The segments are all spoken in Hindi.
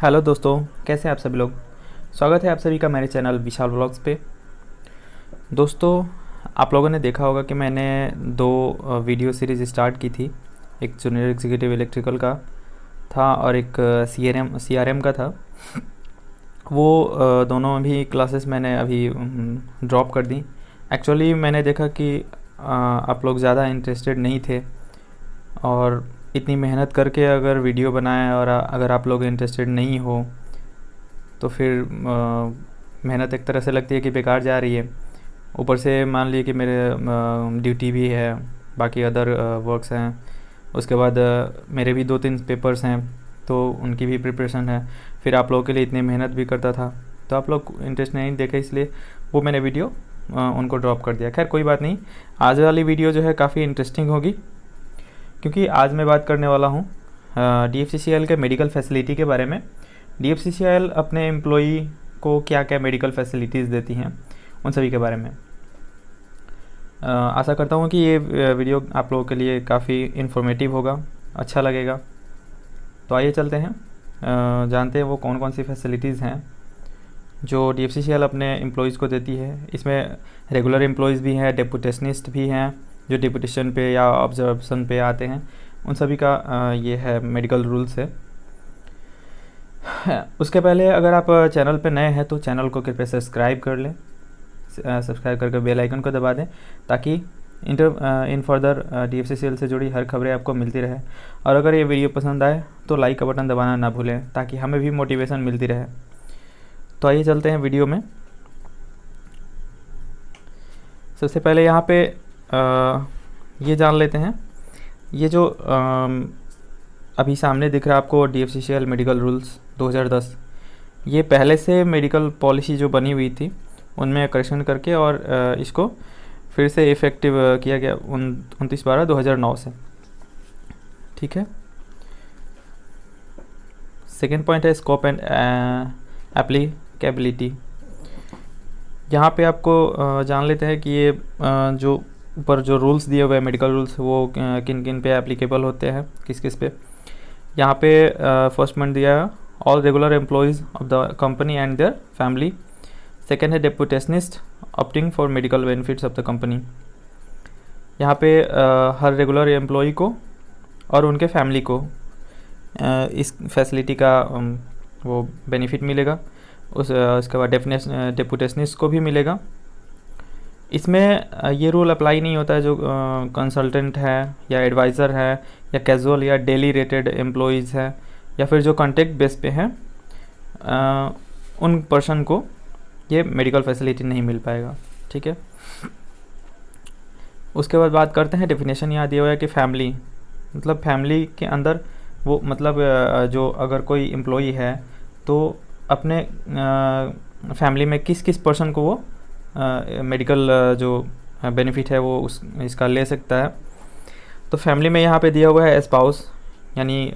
हेलो दोस्तों, कैसे हैं आप सभी लोग। स्वागत है आप सभी का मेरे चैनल विशाल व्लॉग्स पे। दोस्तों, आप लोगों ने देखा होगा कि मैंने दो वीडियो सीरीज़ स्टार्ट की थी। एक जूनियर एग्जीक्यूटिव इलेक्ट्रिकल का था और एक सीआरएम का था। वो दोनों भी क्लासेस मैंने अभी ड्रॉप कर दी। एक्चुअली मैंने देखा कि आप लोग ज़्यादा इंटरेस्टेड नहीं थे, और इतनी मेहनत करके अगर वीडियो बनाएं और अगर आप लोग इंटरेस्टेड नहीं हो तो फिर मेहनत एक तरह से लगती है कि बेकार जा रही है। ऊपर से मान लिए कि मेरे ड्यूटी भी है, बाकी अदर वर्क्स हैं। उसके बाद मेरे भी 2-3 पेपर्स हैं, तो उनकी भी प्रिपरेशन है। फिर आप लोगों के लिए इतनी मेहनत भी करता था, तो आप लोग इंटरेस्ट नहीं देखे, इसलिए वो मैंने वीडियो उनको ड्रॉप कर दिया। खैर कोई बात नहीं, आज वाली वीडियो जो है काफ़ी इंटरेस्टिंग होगी, क्योंकि आज मैं बात करने वाला हूँ DFCCIL के मेडिकल फैसिलिटी के बारे में। DFCCIL अपने एम्प्लॉई को क्या क्या मेडिकल फैसिलिटीज़ देती हैं, उन सभी के बारे में। आशा करता हूँ कि ये वीडियो आप लोगों के लिए काफ़ी इन्फॉर्मेटिव होगा, अच्छा लगेगा। तो आइए चलते हैं, जानते हैं वो कौन कौन सी फैसिलिटीज़ हैं जो DFCCIL अपने एम्प्लॉयज़ को देती है। इसमें रेगुलर एम्प्लॉयज़ भी हैं, डेपुटेशनिस्ट भी हैं जो डिपुटेशन पे या ऑब्जर्वेशन पे आते हैं, उन सभी का ये है मेडिकल रूल्स है। उसके पहले अगर आप चैनल पे नए हैं तो चैनल को कृपया सब्सक्राइब कर लें। सब्सक्राइब करके बेल आइकन को दबा दें, ताकि इन फर्दर DFCCIL से जुड़ी हर खबरें आपको मिलती रहे। और अगर ये वीडियो पसंद आए तो लाइक का बटन दबाना ना भूलें, ताकि हमें भी मोटिवेशन मिलती रहे। तो आइए चलते हैं वीडियो में। सबसे पहले यहाँ पे ये जान लेते हैं, ये जो अभी सामने दिख रहा है आपको DFCCIL मेडिकल रूल्स 2010, ये पहले से मेडिकल पॉलिसी जो बनी हुई थी उनमें करेक्शन करके और इसको फिर से इफ़ेक्टिव किया गया 29/12/2009 से। ठीक है। सेकेंड पॉइंट है स्कोप एंड एप्लीकेबिलिटी। यहाँ पे आपको जान लेते हैं कि ये जो ऊपर जो रूल्स दिए हुए हैं मेडिकल रूल्स, वो किन किन पे एप्लीकेबल होते हैं, किस किस पे। यहाँ पे फर्स्ट पॉइंट दिया है all regular employees of the company and their family. Second है deputationist opting for medical benefits of the company. यहाँ पे हर रेगुलर एम्प्लॉय को और उनके फैमिली को इस फैसिलिटी का वो बेनिफिट मिलेगा। उसके बाद डेपुटेशनिस्ट को भी मिलेगा। इसमें ये रूल अप्लाई नहीं होता है जो कंसल्टेंट है या एडवाइज़र है या कैजुअल या डेली रेटेड एम्प्लॉयज़ है या फिर जो कॉन्ट्रैक्ट बेस पे हैं, उन पर्सन को ये मेडिकल फैसिलिटी नहीं मिल पाएगा। ठीक है। उसके बाद बात करते हैं डेफिनेशन। यहाँ दिया हुआ है कि फैमिली मतलब फैमिली के अंदर वो मतलब जो अगर कोई एम्प्लॉई है तो अपने फैमिली में किस किस पर्सन को वो मेडिकल जो बेनिफिट है वो इसका ले सकता है। तो फैमिली में यहाँ पे दिया हुआ है स्पाउस, यानी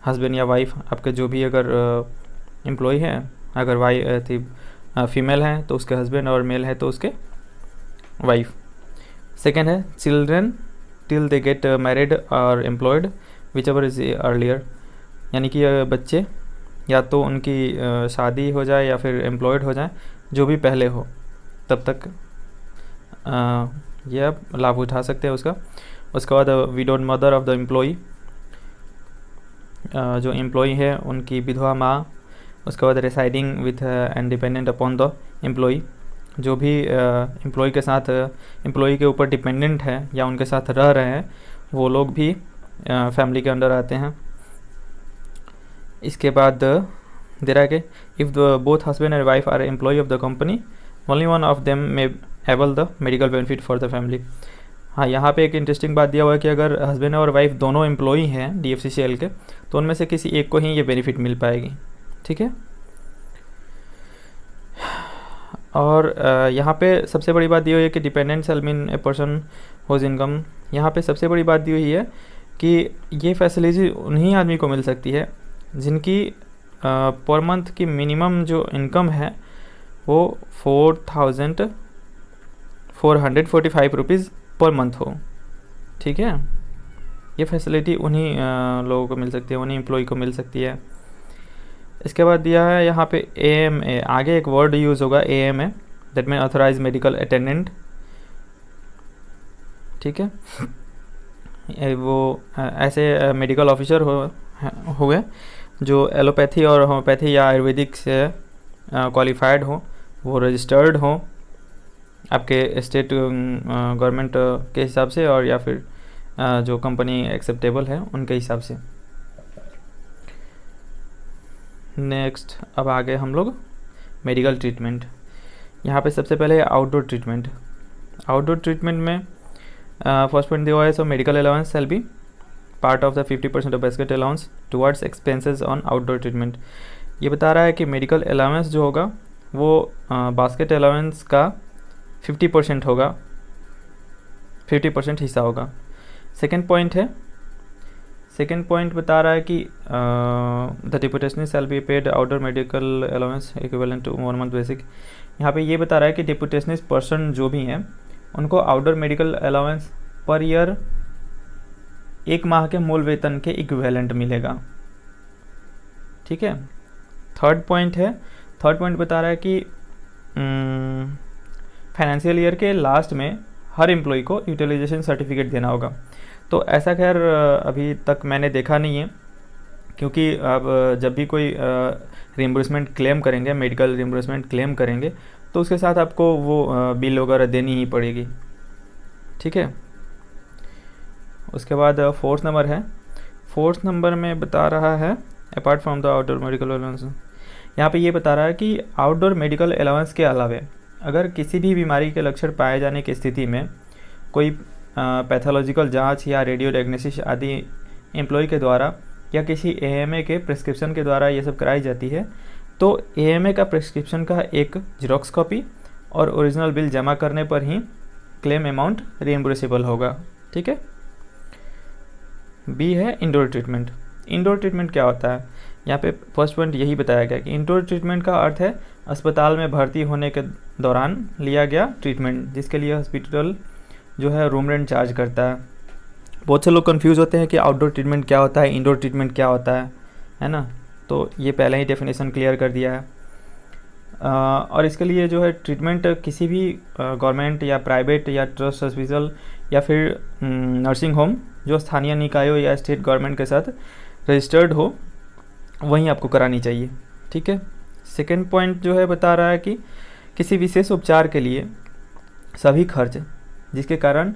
हस्बैंड या वाइफ, आपके जो भी अगर एम्प्लॉय है, अगर फीमेल है तो उसके हस्बैंड और मेल है तो उसके वाइफ। सेकेंड है children till they get married और employed whichever is earlier, यानी कि बच्चे या तो उनकी शादी हो जाए या फिर एम्प्लॉयड हो जाए, जो भी पहले हो तब तक ये आप लाभ उठा सकते हैं उसका। उसके बाद widowed mother of the employee, जो एम्प्लॉई है उनकी विधवा माँ। उसके बाद residing with and dependent upon the employee, जो भी एम्प्लॉय के साथ एम्प्लॉय के ऊपर डिपेंडेंट है या उनके साथ रह रहे हैं, वो लोग भी फैमिली के अंडर आते हैं। इसके बाद दे रहा है कि if both husband and wife are employ of the company only one of them may able the medical benefit for the family. हाँ, यहाँ पे एक इंटरेस्टिंग बात दिया हुआ है कि अगर हस्बैंड और वाइफ दोनों एम्प्लॉई हैं DFCCIL के, तो उनमें से किसी एक को ही ये बेनिफिट मिल पाएगी। ठीक है। और यहाँ पे सबसे बड़ी बात दी हुई है कि dependent shall mean a person whose income. यहाँ पे सबसे बड़ी बात दी हुई है कि ये फैसिलिटी उन्हीं आदमी को मिल सकती है जिनकी पर मंथ की मिनिमम जो इनकम है वो 4,445 रुपीज़ पर मंथ हो। ठीक है। ये फैसिलिटी उन्हीं लोगों को मिल सकती है, उन्हीं एम्प्लॉय को मिल सकती है। इसके बाद दिया है यहाँ पे AMA, आगे एक वर्ड यूज़ होगा AMA, that mean authorise medical attendant. ठीक है, वो ऐसे मेडिकल ऑफिसर हुए जो एलोपैथी और होम्योपैथी या आयुर्वेदिक से क्वालिफाइड हो, वो रजिस्टर्ड हो आपके स्टेट गवर्नमेंट के हिसाब से, और या फिर जो कंपनी एक्सेप्टेबल है उनके हिसाब से। नेक्स्ट, अब आगे हम लोग मेडिकल ट्रीटमेंट। यहाँ पे सबसे पहले आउटडोर ट्रीटमेंट। आउटडोर ट्रीटमेंट में फर्स्ट पॉइंट दिया हुआ है, so medical allowance shall be part of the 50% of basket allowance towards expenses on outdoor treatment. ये बता रहा है कि मेडिकल अलाउंस जो होगा वो बास्केट अलाउंस का 50% होगा, 50% हिस्सा होगा। सेकेंड पॉइंट बता रहा है कि the deputationary shall be paid outdoor medical allowance equivalent to 1 month basic. यहाँ पे ये बता रहा है कि डिप्यूटेशनरी पर्सन जो भी हैं उनको outdoor medical allowance per year 1 माह के मूल वेतन के इक्विवेलेंट मिलेगा। ठीक है। थर्ड पॉइंट बता रहा है कि फाइनेंशियल ईयर के लास्ट में हर एम्प्लॉय को यूटिलाइजेशन सर्टिफिकेट देना होगा। तो ऐसा खैर अभी तक मैंने देखा नहीं है, क्योंकि अब जब भी कोई रिम्बर्समेंट क्लेम करेंगे, मेडिकल रिम्बर्समेंट क्लेम करेंगे, तो उसके साथ आपको वो बिल वगैरह देनी ही पड़ेगी। ठीक है। उसके बाद फोर्थ नंबर में बता रहा है apart from the outdoor medical allowance. यहाँ पे ये बता रहा है कि आउटडोर मेडिकल अलाउंस के अलावा अगर किसी भी बीमारी के लक्षण पाए जाने की स्थिति में कोई पैथोलॉजिकल जांच या रेडियो डायग्नोसिस आदि एम्प्लॉय के द्वारा या किसी AMA के प्रिस्क्रिप्शन के द्वारा ये सब कराई जाती है, तो AMA का प्रिस्क्रिप्शन का एक जेरॉक्स कॉपी और ओरिजिनल बिल जमा करने पर ही क्लेम अमाउंट रिइम्बर्सेबल होगा। ठीक है। बी है इंडोर ट्रीटमेंट। इंडोर ट्रीटमेंट क्या होता है? यहाँ पे फर्स्ट पॉइंट यही बताया गया कि इंडोर ट्रीटमेंट का अर्थ है अस्पताल में भर्ती होने के दौरान लिया गया ट्रीटमेंट, जिसके लिए हॉस्पिटल जो है रूम रेंट चार्ज करता है। बहुत से लोग कंफ्यूज होते हैं कि आउटडोर ट्रीटमेंट क्या होता है, इंडोर ट्रीटमेंट क्या होता है ना। तो ये पहले ही डेफिनेशन क्लियर कर दिया है। और इसके लिए जो है ट्रीटमेंट किसी भी गवर्नमेंट या प्राइवेट या ट्रस्ट हॉस्पिटल या फिर नर्सिंग होम जो स्थानीय निकायों या स्टेट गवर्नमेंट के साथ रजिस्टर्ड हो, वहीं आपको करानी चाहिए। ठीक है। सेकेंड पॉइंट जो है बता रहा है कि किसी विशेष उपचार के लिए सभी खर्च जिसके कारण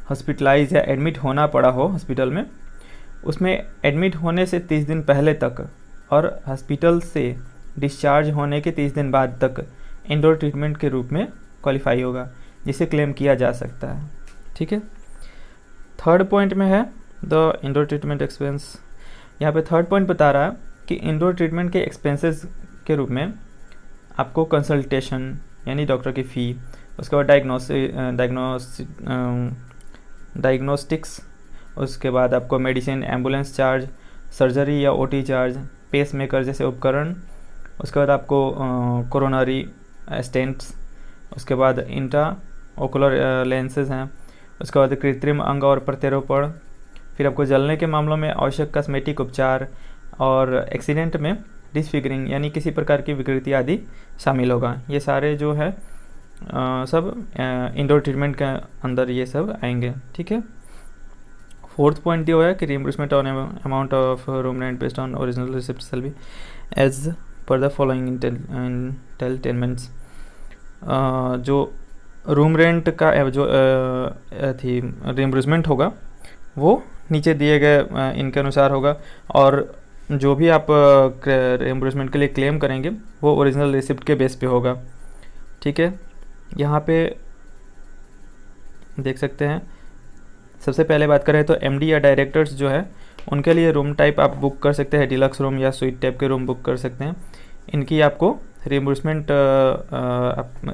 हॉस्पिटलाइज या एडमिट होना पड़ा हो हॉस्पिटल में, उसमें एडमिट होने से 30 दिन पहले तक और हॉस्पिटल से डिस्चार्ज होने के 30 दिन बाद तक इंडोर ट्रीटमेंट के रूप में क्वालिफाई होगा, जिसे क्लेम किया जा सकता है। ठीक है। थर्ड पॉइंट में है द इंडोर ट्रीटमेंट एक्सपेंस। यहाँ पे थर्ड पॉइंट बता रहा है कि इंडोर ट्रीटमेंट के एक्सपेंसेस के रूप में आपको कंसल्टेशन यानी डॉक्टर की फ़ी, उसके बाद डायग्नोस्टिक्स, उसके बाद आपको मेडिसिन, एम्बुलेंस चार्ज, सर्जरी या OT चार्ज, पेस मेकर जैसे उपकरण, उसके बाद आपको कोरोनरी स्टेंट्स, उसके बाद इंट्रा ओकुलर लेंसेज हैं, उसके बाद कृत्रिम अंग और प्रत्यारोपण, फिर आपको जलने के मामलों में आवश्यक कॉस्मेटिक उपचार और एक्सीडेंट में डिसफिगरिंग यानी किसी प्रकार की विकृति आदि शामिल होगा। ये सारे जो है सब इंडोर ट्रीटमेंट के अंदर ये सब आएंगे। ठीक है। फोर्थ पॉइंट दिया हुआ है कि reimbursement on amount of room rent based on original receipt shall be as per the following entitlements. जो रूम रेंट का जो थी रिइंबर्समेंट होगा वो नीचे दिए गए इनके अनुसार होगा, और जो भी आप रिइंबर्समेंट के लिए क्लेम करेंगे वो ओरिजिनल रिसिप्ट के बेस पे होगा। ठीक है। यहाँ पे देख सकते हैं, सबसे पहले बात करें तो MD या डायरेक्टर्स जो है उनके लिए रूम टाइप आप बुक कर सकते हैं, डिलक्स रूम या स्वीट टाइप के रूम बुक कर सकते हैं। इनकी आपको रिइंबर्समेंट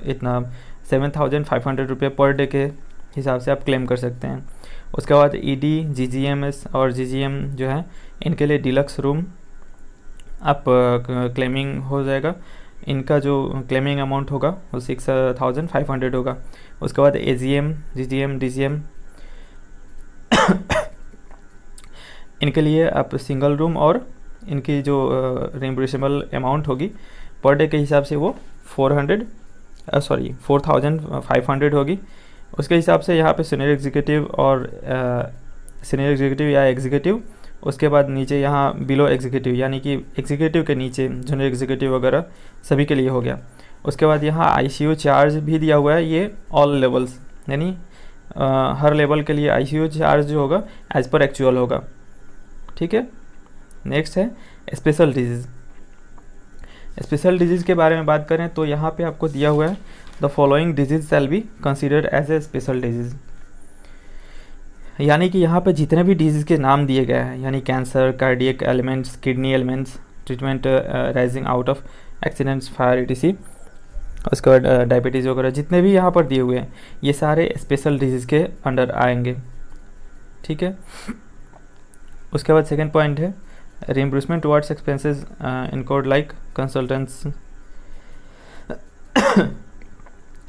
इतना 7,500 रुपये पर डे के हिसाब से आप क्लेम कर सकते हैं। उसके बाद ED, GGMS और GGM जो है इनके लिए डिलक्स रूम आप क्लेमिंग हो जाएगा। इनका जो क्लेमिंग अमाउंट होगा वो 6,500 होगा। उसके बाद AGM, GGM, DGM इनके लिए आप सिंगल रूम और इनकी जो रिम्बर्सेबल अमाउंट होगी पर डे के हिसाब से वो 4,500 होगी। उसके हिसाब से यहाँ पे सीनियर एग्जीक्यूटिव और सीनियर एग्जीक्यूटिव या एग्जीक्यूटिव, उसके बाद नीचे यहाँ बिलो एग्जीक्यूटिव यानी कि एग्जीक्यूटिव के नीचे जूनियर एग्जीक्यूटिव वगैरह सभी के लिए हो गया। उसके बाद यहाँ ICU चार्ज भी दिया हुआ है, ये ऑल लेवल्स यानी हर लेवल के लिए ICU चार्ज जो होगा एज़ पर एक्चुअल होगा। ठीक है, नेक्स्ट है स्पेशल डिजीज़। स्पेशल डिजीज़ के बारे में बात करें तो यहाँ पे आपको दिया हुआ है the following disease shall be considered as a special disease, यानी कि यहाँ पे जितने भी डिजीज़ के नाम दिए गए हैं यानी cancer, cardiac elements, kidney elements, treatment rising out of accidents, fire etc, उसके बाद डायबिटीज़ वगैरह जितने भी यहाँ पर दिए हुए हैं ये सारे स्पेशल डिजीज़ के अंडर आएंगे। ठीक है, उसके बाद सेकेंड पॉइंट है reimbursement towards expenses incurred like consultants।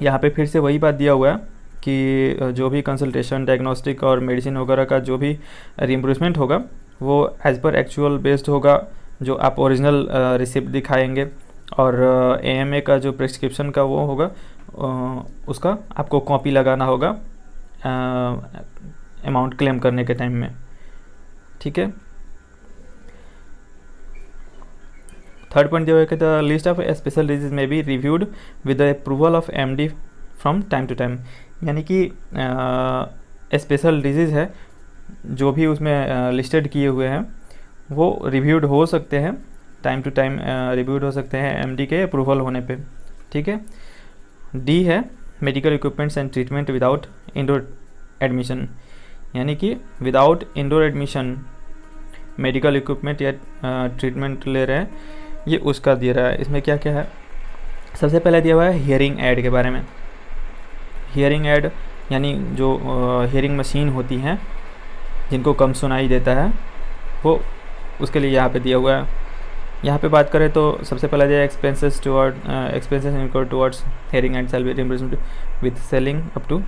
यहाँ पे फिर से वही बात दिया हुआ है कि जो भी कंसल्टेशन, डायग्नोस्टिक और मेडिसिन वगैरह का जो भी रिइम्बर्समेंट होगा वो एज़ पर एक्चुअल बेस्ड होगा, जो आप ओरिजिनल रिसिप्ट दिखाएंगे, और AMA का जो प्रिस्क्रिप्शन का वो होगा उसका आपको कॉपी लगाना होगा अमाउंट क्लेम करने के टाइम में। ठीक है, थर्ड पॉइंट दिया हुआ है कि the list of special disease में be reviewed with the approval of MD from time to time, यानी कि स्पेशल डिजीज़ है जो भी उसमें लिस्टेड किए हुए हैं वो रिव्यूड हो सकते हैं, टाइम टू टाइम रिव्यूड हो सकते हैं MD के अप्रूवल होने पे। ठीक है, D है medical equipments and treatment without indoor admission, यानी कि without indoor admission medical equipment या ट्रीटमेंट ले रहे हैं, ये उसका दे रहा है। इसमें क्या क्या है, सबसे पहले दिया हुआ है हियरिंग ऐड के बारे में। हियरिंग ऐड यानी जो हियरिंग मशीन होती हैं जिनको कम सुनाई देता है वो, उसके लिए यहाँ पे दिया हुआ है। यहाँ पे बात करें तो सबसे पहले दिया expenses incurred towards hearing and shall be reimbursed with ceiling up to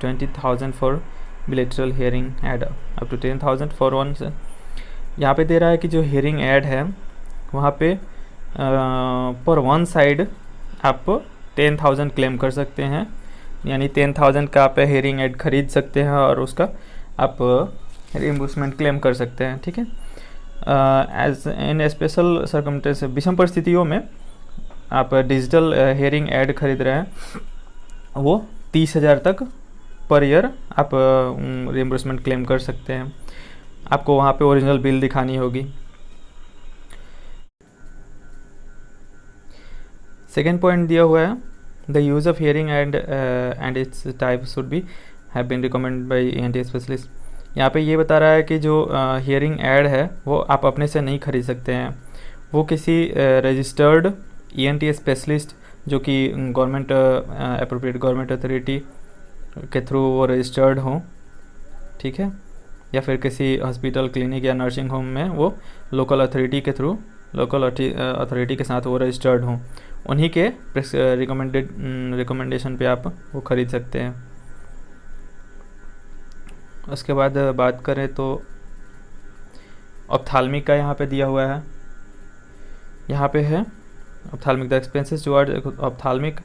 20,000 for bilateral hearing aid up to 10,000 for one. यहाँ पे दे रहा है कि जो हियरिंग ऐड है वहाँ पे पर वन साइड आप 10,000 क्लेम कर सकते हैं, यानी 10,000 का आप हियरिंग ऐड खरीद सकते हैं और उसका आप रिइंबर्समेंट क्लेम कर सकते हैं। ठीक है, एज इन स्पेशल सर्कमस्टेंस, विषम परिस्थितियों में आप डिजिटल हियरिंग ऐड खरीद रहे हैं वो 30,000 तक पर ईयर आप रिइंबर्समेंट क्लेम कर सकते हैं। आपको वहाँ पे ओरिजिनल बिल दिखानी होगी। सेकेंड पॉइंट दिया हुआ है the use of hearing and its type should be have been recommended by ENT specialist. यहाँ पे ये बता रहा है कि जो हियरिंग ऐड है वो आप अपने से नहीं खरीद सकते हैं, वो किसी रजिस्टर्ड ENT स्पेशलिस्ट जो कि गवर्नमेंट अप्रोप्रिएट गवर्नमेंट अथॉरिटी के थ्रू वो रजिस्टर्ड हों, ठीक है, या फिर किसी हॉस्पिटल, क्लिनिक या नर्सिंग होम में वो लोकल अथॉरिटी के थ्रू, लोकल अथॉरिटी के साथ वो रजिस्टर्ड हों, उन्हीं के रिकमेंडेशन पे आप वो ख़रीद सकते हैं। उसके बाद बात करें तो ऑप्थाल्मिक का यहाँ पे दिया हुआ है, यहाँ पे है ophthalmic the expenses toward ophthalmic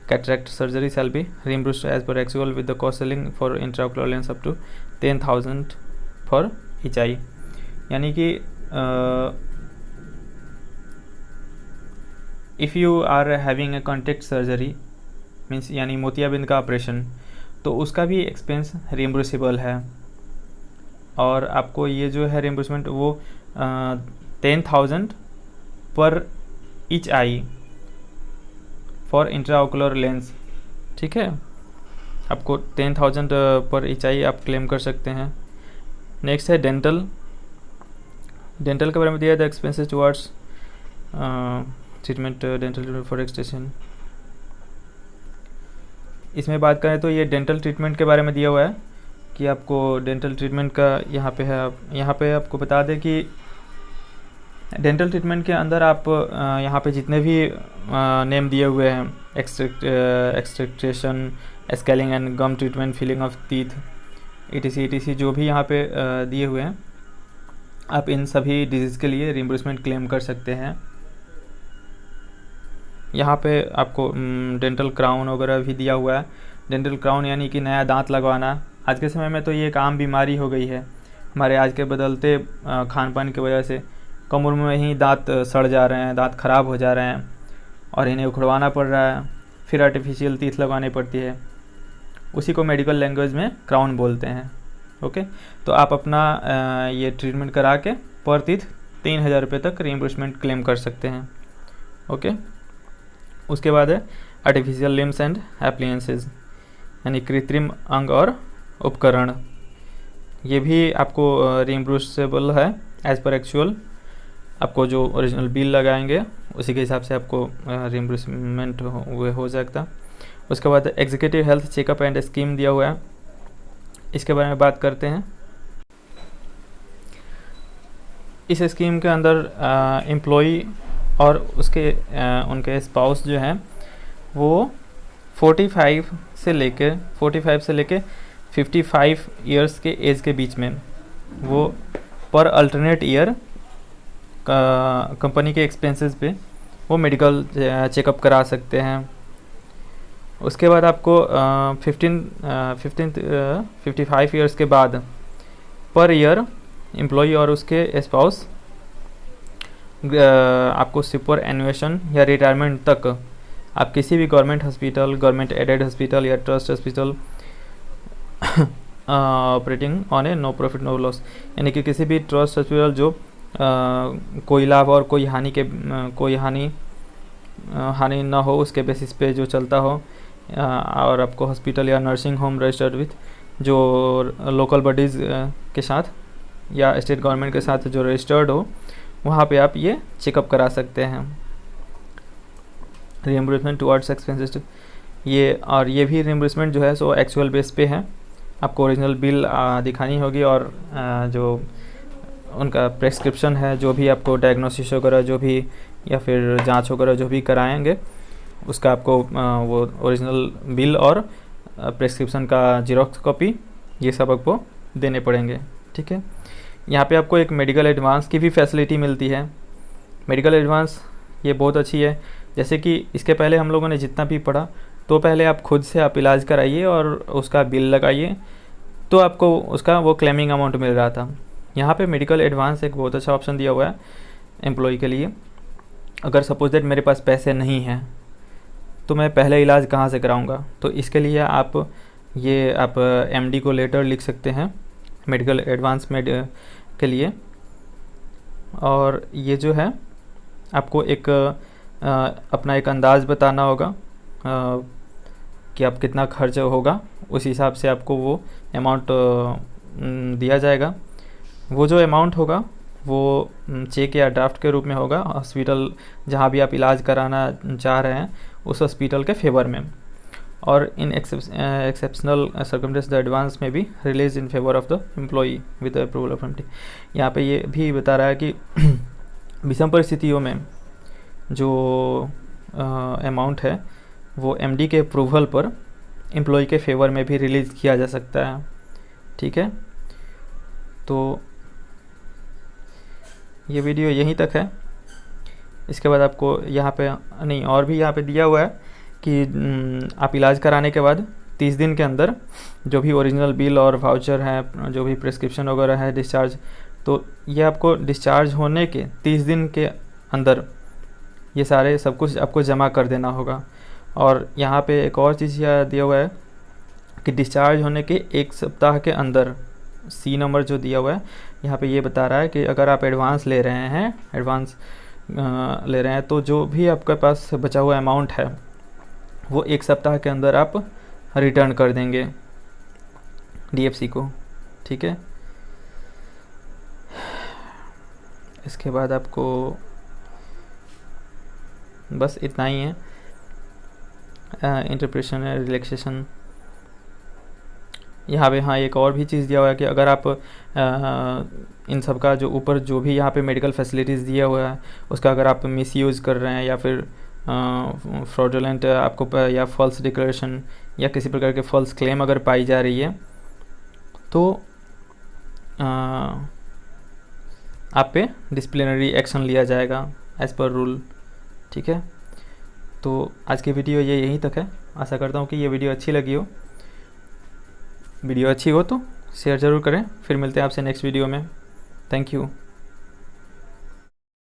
cataract surgery shall be reimbursed as per actual with the cost selling for intraocular lens up to 10,000 for each eye, यानी कि if you are having a contact surgery means यानी मोतियाबिंद का ऑपरेशन, तो उसका भी एक्सपेंस रिइम्बर्सेबल है, और आपको ये जो है रिइम्बर्समेंट वो 10,000 पर each I for intraocular lens. ठीक है, आपको 10,000 पर ईच आई आप क्लेम कर सकते हैं। नेक्स्ट है डेंटल। डेंटल के बारे में दिया the expenses towards treatment dental for extension. इसमें बात करें तो ये डेंटल ट्रीटमेंट के बारे में दिया हुआ है कि आपको डेंटल ट्रीटमेंट का यहाँ पे है, यहाँ पे आपको बता दें कि डेंटल ट्रीटमेंट के अंदर आप यहाँ पे जितने भी नेम दिए हुए हैं, extraction, scaling and gum treatment, filling of teeth etc जो भी यहाँ पे दिए हुए हैं, आप इन सभी डिजीज़ के लिए रीइंबर्समेंट क्लेम कर सकते हैं। यहाँ पे आपको डेंटल क्राउन वगैरह भी दिया हुआ है। डेंटल क्राउन यानी कि नया दांत लगवाना। आज के समय में तो ये एक आम बीमारी हो गई है। हमारे आज के बदलते खान पान की वजह से कम उम्र में ही दांत सड़ जा रहे हैं, दांत ख़राब हो जा रहे हैं और इन्हें उखड़वाना पड़ रहा है, फिर आर्टिफिशियल टीथ लगवानी पड़ती है। उसी को मेडिकल लैंग्वेज में क्राउन बोलते हैं। ओके, तो आप अपना ये ट्रीटमेंट करा के पर टीथ 3000 रुपये तक रीइंबर्समेंट क्लेम कर सकते हैं। ओके, उसके बाद है आर्टिफिशियल लिम्स एंड एप्लियंसेस, यानी कृत्रिम अंग और उपकरण। ये भी आपको रीइंबर्सेबल है एज़ पर एक्चुअल। आपको जो ओरिजिनल बिल लगाएंगे उसी के हिसाब से आपको रीइंबर्समेंट हो सकता। उसके बाद executive health checkup and scheme दिया हुआ है, इसके बारे में बात करते हैं। इस स्कीम के अंदर एम्प्लॉई और उनके स्पाउस जो हैं वो 45 से लेके 55 ईयर्स के एज के बीच में वो पर अल्टरनेट ईयर कंपनी के एक्सपेंसेस पे वो मेडिकल चेकअप करा सकते हैं। उसके बाद आपको 55 ईयर्स के बाद पर ईयर एम्प्लॉई और उसके स्पाउस आपको सुपर एनुएशन या रिटायरमेंट तक आप किसी भी government hospital, government aided hospital या trust hospital operating on a no profit no loss, यानी कि किसी भी ट्रस्ट हॉस्पिटल जो कोई लाभ और कोई हानि ना हो उसके बेसिस पे जो चलता हो, और आपको हॉस्पिटल या नर्सिंग होम रजिस्टर्ड विथ जो लोकल बॉडीज़ के साथ या स्टेट गवर्नमेंट के साथ जो रजिस्टर्ड हो, वहाँ पे आप ये चेकअप करा सकते हैं। रीइंबर्समेंट टुवर्ड्स एक्सपेंसेस, ये भी रीइंबर्समेंट जो है सो एक्चुअल बेस पे है। आपको ओरिजिनल बिल दिखानी होगी और जो उनका प्रेस्क्रिप्शन है, जो भी आपको डायग्नोसिस वगैरह जो भी या फिर जांच वगैरह जो भी कराएंगे उसका आपको वो ओरिजिनल बिल और प्रेस्क्रिप्शन का जीरोक्स कॉपी ये सब आपको देने पड़ेंगे। ठीक है, यहाँ पे आपको एक मेडिकल एडवांस की भी फैसिलिटी मिलती है। मेडिकल एडवांस ये बहुत अच्छी है। जैसे कि इसके पहले हम लोगों ने जितना भी पढ़ा, तो पहले आप खुद से आप इलाज कराइए और उसका बिल लगाइए तो आपको उसका वो क्लेमिंग अमाउंट मिल रहा था। यहाँ पे मेडिकल एडवांस एक बहुत अच्छा ऑप्शन दिया हुआ है एम्प्लॉय के लिए। अगर सपोज दैट मेरे पास पैसे नहीं हैं तो मैं पहले इलाज कहाँ से कराऊंगा, तो इसके लिए आप एमडी को लेटर लिख सकते हैं मेडिकल एडवांस के लिए। और ये जो है आपको अपना एक अंदाज़ बताना होगा कि आप कितना खर्च होगा, उस हिसाब से आपको वो अमाउंट दिया जाएगा। वो जो अमाउंट होगा वो चेक या ड्राफ्ट के रूप में होगा, हॉस्पिटल जहाँ भी आप इलाज कराना चाह रहे हैं उस हॉस्पिटल के फेवर में। और इन एक्सेप्शनल सर्कमस्टेंस द एडवांस में भी release in favour of the employee with approval of MD. यहाँ पे ये भी बता रहा है कि विषम परिस्थितियों में जो अमाउंट है वो एमडी के अप्रूवल पर एम्प्लॉय के फेवर में भी रिलीज़ किया जा सकता है। ठीक है, तो ये वीडियो यहीं तक है। इसके बाद आपको यहाँ पे नहीं और भी यहाँ पे दिया हुआ है कि आप इलाज कराने के बाद 30 दिन के अंदर जो भी ओरिजिनल बिल और वाउचर है, जो भी प्रिस्क्रिप्शन वगैरह है, डिस्चार्ज, तो ये आपको डिस्चार्ज होने के 30 दिन के अंदर ये सारे सब कुछ आपको जमा कर देना होगा। और यहाँ पे एक और चीज़ यह दिया हुआ है कि डिस्चार्ज होने के 1 सप्ताह के अंदर सी नंबर जो दिया हुआ है यहाँ पे ये बता रहा है कि अगर आप एडवांस ले रहे हैं तो जो भी आपके पास बचा हुआ अमाउंट है वो 1 सप्ताह के अंदर आप रिटर्न कर देंगे डीएफसी को। ठीक है, इसके बाद आपको बस इतना ही है। इंटरप्रेशन रिलैक्सेशन, यहाँ पे हाँ एक और भी चीज़ दिया हुआ है कि अगर आप इन सब का जो ऊपर जो भी यहाँ पे मेडिकल फैसिलिटीज़ दिया हुआ है उसका अगर आप मिसयूज़ कर रहे हैं या फिर फ्रॉडुलेंट आपको या फॉल्स डिक्लेरेशन या किसी प्रकार के फॉल्स क्लेम अगर पाई जा रही है तो आप पे डिसिप्लिनरी एक्शन लिया जाएगा एज़ पर रूल। ठीक है, तो आज की वीडियो ये यहीं तक है। आशा करता हूँ कि ये वीडियो अच्छी लगी हो। वीडियो अच्छी हो तो शेयर ज़रूर करें। फिर मिलते हैं आपसे नेक्स्ट वीडियो में। Thank you.